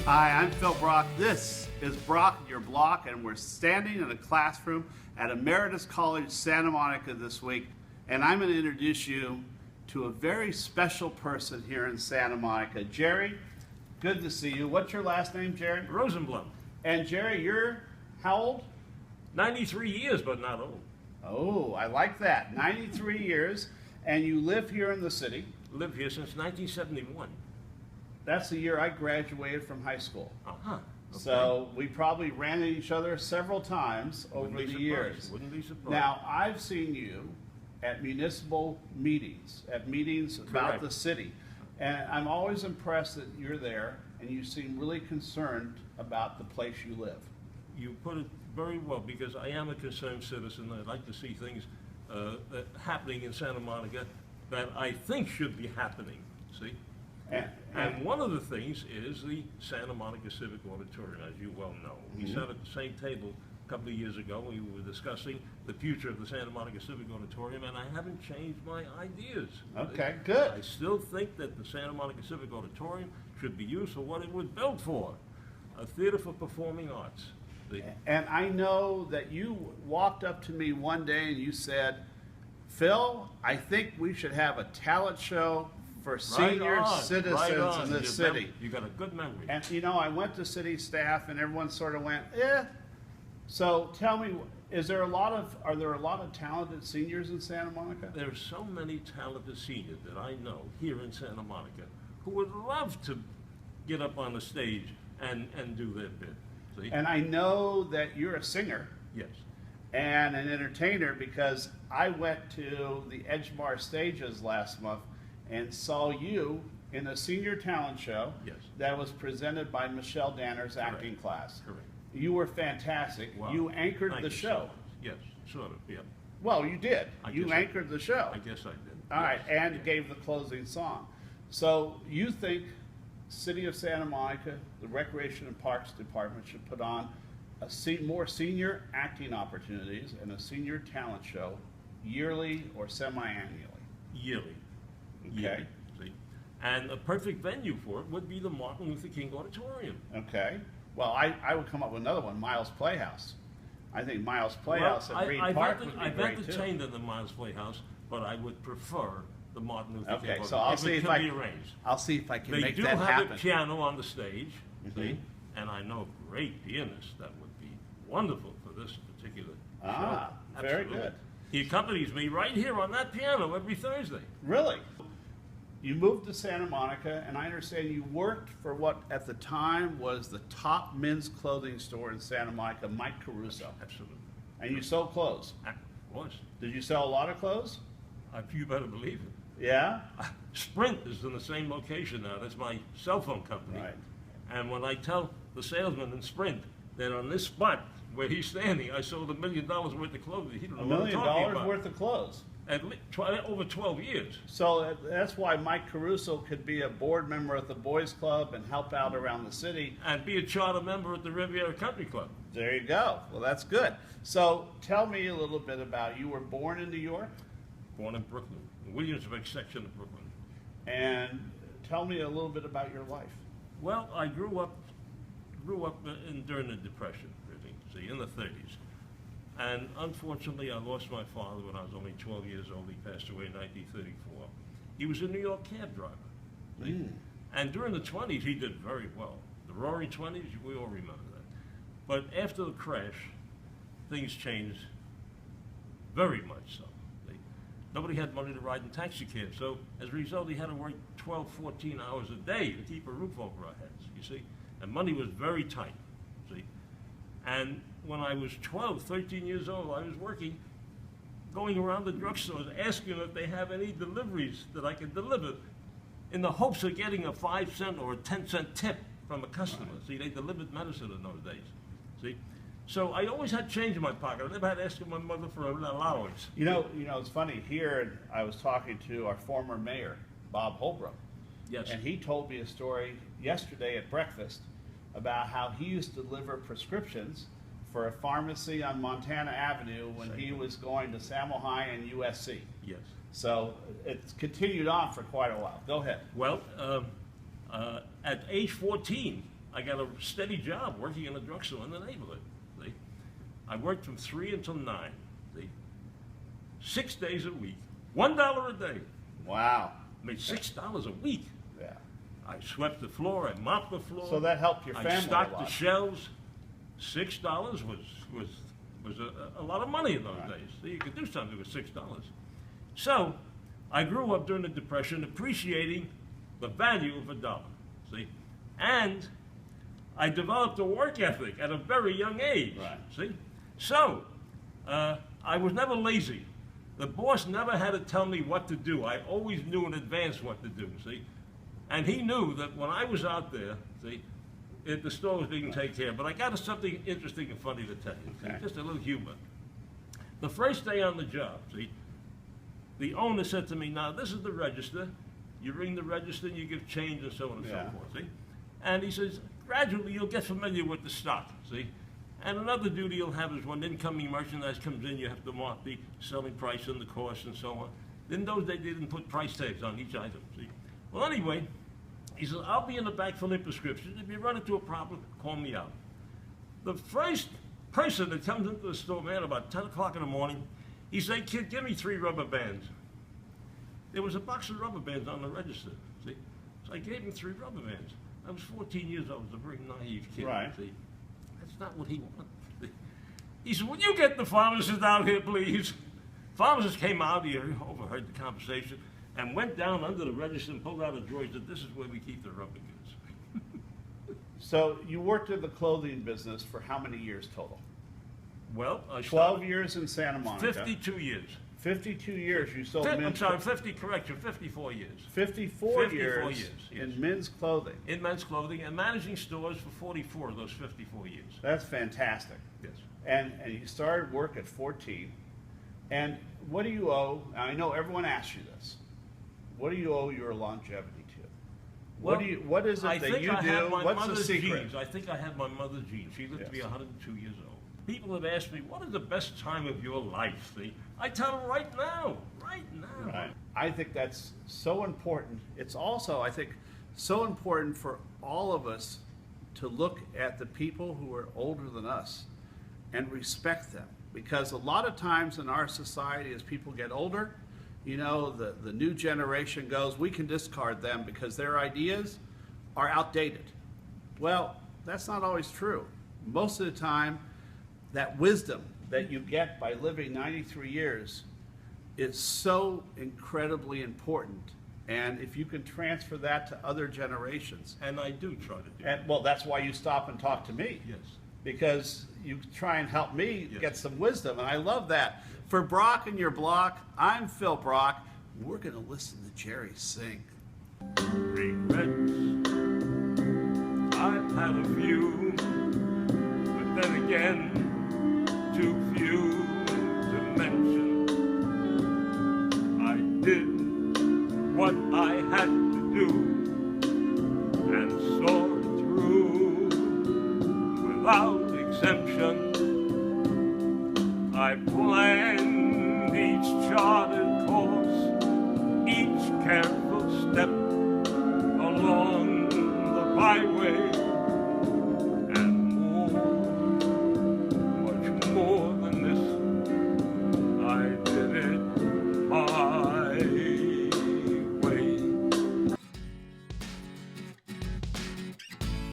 Hi, I'm Phil Brock. This is Brock Your Block, and we're standing in a classroom at Emeritus College Santa Monica this week. And I'm going to introduce you to a very special person here in Santa Monica. Jerry, good to see you. What's your last name, Jerry? Rosenblum. And Jerry, you're how old? 93 years, but not old. Oh, I like that. 93 years, and you live here in the city. Lived here since 1971. That's the year I graduated from high school. Uh-huh. Okay. So we probably ran into each other several times over the years. Wouldn't be surprised. Now, I've seen you at municipal meetings, about Correct. the city. And I'm always impressed that you're there and you seem really concerned about the place you live. You put it very well, because I am a concerned citizen. I'd like to see things happening in Santa Monica that I think should be happening, see? And one of the things is the Santa Monica Civic Auditorium, as you well know. We sat at the same table a couple of years ago. We were discussing the future of the Santa Monica Civic Auditorium, and I haven't changed my ideas. Okay, good. I still think that the Santa Monica Civic Auditorium should be used for what it was built for, a theater for performing arts. And I know that you walked up to me one day and you said, Phil, I think we should have a talent show for senior citizens in this city. You got a good memory. And you know, I went to city staff and everyone sort of went, eh. So tell me, are there a lot of talented seniors in Santa Monica? There's so many talented seniors that I know here in Santa Monica who would love to get up on the stage and do their bit. See? And I know that you're a singer. Yes. And an entertainer, because I went to the Edgemar Stages last month and saw you in a senior talent show. Yes. That was presented by Michelle Danner's acting class. Correct. You were fantastic. Well, you anchored thank the you show. so much. Yes, sort of, yeah. Well, you did. You anchored the show. I guess I did. All right, Yes. and gave the closing song. So you think City of Santa Monica, the Recreation and Parks Department should put on more senior acting opportunities and a senior talent show yearly or semi-annually? Yearly. Okay. Yearly, see? And a perfect venue for it would be the Martin Luther King Auditorium. Okay. Well, I would come up with another one, Miles Playhouse. I think Miles Playhouse at Reed Park would be great too. I've entertained the Miles Playhouse, but I would prefer the Martin Luther King. Okay, so I'll see if I be arranged. I'll see if I can They make do that have happen. a piano on the stage, see? And I know great pianists that would be wonderful for this particular Ah, show. very Absolutely. good. He accompanies me right here on that piano every Thursday. Really? You moved to Santa Monica, and I understand you worked for what at the time was the top men's clothing store in Santa Monica, Mike Caruso. Absolutely. And you sold clothes. Was. Did you sell a lot of clothes? You better believe it. Yeah? Sprint is in the same location now. That's my cell phone company. Right. And when I tell the salesman in Sprint that on this spot where he's standing, I sold $1 million worth of clothing, he don't know $1 what I'm million talking about. worth of clothes. At over 12 years. So that's why Mike Caruso could be a board member at the Boys Club and help out around the city. And be a charter member at the Riviera Country Club. There you go. Well, that's good. So tell me a little bit about, you were born in New York? Born in Brooklyn, Williamsburg section of Brooklyn. And tell me a little bit about your life. Well, I grew up during the Depression, really, see, in the 30s. And unfortunately, I lost my father when I was only 12 years old. He passed away in 1934. He was a New York cab driver. See? And during the 20s, he did very well. The Roaring 20s, we all remember that. But after the crash, things changed very much so. See? Nobody had money to ride in taxi cabs. So as a result, he had to work 12, 14 hours a day to keep a roof over our heads, you see? And money was very tight, see? And when I was 12, 13 years old, I was working, going around the drugstores, asking if they have any deliveries that I could deliver in the hopes of getting a 5-cent or a 10-cent tip from a customer. See, they delivered medicine in those days, see? So I always had change in my pocket. I never had to ask my mother for an allowance. You know, it's funny, here I was talking to our former mayor, Bob Holbrook. Yes. And he told me a story yesterday at breakfast about how he used to deliver prescriptions for a pharmacy on Montana Avenue when he was going to Samuel High and USC. Yes. So it's continued on for quite a while. Go ahead. Well, at age 14, I got a steady job working in a drugstore in the neighborhood. See? I worked from 3 until 9. See? 6 days a week, $1 a day. Wow. I made $6 a week. Yeah. I swept the floor, I mopped the floor. So that helped your family I stocked a lot. the shelves. $6 was a lot of money in those Right. days. So you could do something with $6. So I grew up during the Depression appreciating the value of a dollar. See? And I developed a work ethic at a very young age. Right. See? So I was never lazy. The boss never had to tell me what to do. I always knew in advance what to do, see? And he knew that when I was out there, see, the store was being taken care of. But I got something interesting and funny to tell you, see? Okay. Just a little humor. The first day on the job, see, the owner said to me, now this is the register. You ring the register and you give change and so on and Yeah. so forth, see? And he says, gradually you'll get familiar with the stock, see? And another duty you'll have is when incoming merchandise comes in, you have to mark the selling price and the cost and so on. In those days, they didn't put price tags on each item, see? Well, anyway, he says, I'll be in the back filling prescriptions. If you run into a problem, call me out. The first person that comes into the store, man, about 10 o'clock in the morning, he said, kid, give me 3 rubber bands. There was a box of rubber bands on the register, see? So I gave him 3 rubber bands. I was 14 years old. I was a very naive kid, Right. see? That's not what he wanted. He said, will you get the pharmacist out here, please? Pharmacist came out, he overheard the conversation, and went down under the register and pulled out a drawer and said, this is where we keep the rubber goods. So you worked in the clothing business for how many years total? Well, I 12 started years in Santa Monica. 52 years. 52 years you sold I'm men's sorry, 54 years. 54 54 years years, yes. in men's clothing. In men's clothing and managing stores for 44 of those 54 years. That's fantastic. Yes. And you started work at 14. And what do you owe? I know everyone asks you this. What do you owe your longevity to? Well, What is it I that think you I have do? my What's the mother's secret? genes. I think I have my mother's genes. She lived to be Yes. 102 years old. People have asked me, what is the best time of your life? See, I tell them right now, right now. Right. I think that's so important. It's also, I think, so important for all of us to look at the people who are older than us and respect them. Because a lot of times in our society, as people get older, you know, the new generation goes, we can discard them because their ideas are outdated. Well, that's not always true. Most of the time, that wisdom that you get by living 93 years is so incredibly important. And if you can transfer that to other generations, And I do try to do and well, that's why you stop and talk to me. Yes. Because you try and help me Yes. get some wisdom, and I love that. For Brock and Your Block, I'm Phil Brock. We're going to listen to Jerry sing. Regrets, I've had a few, but then again, too few to mention. I did what I had to do and saw it through without exemption. I planned each charted course, each careful step along the byway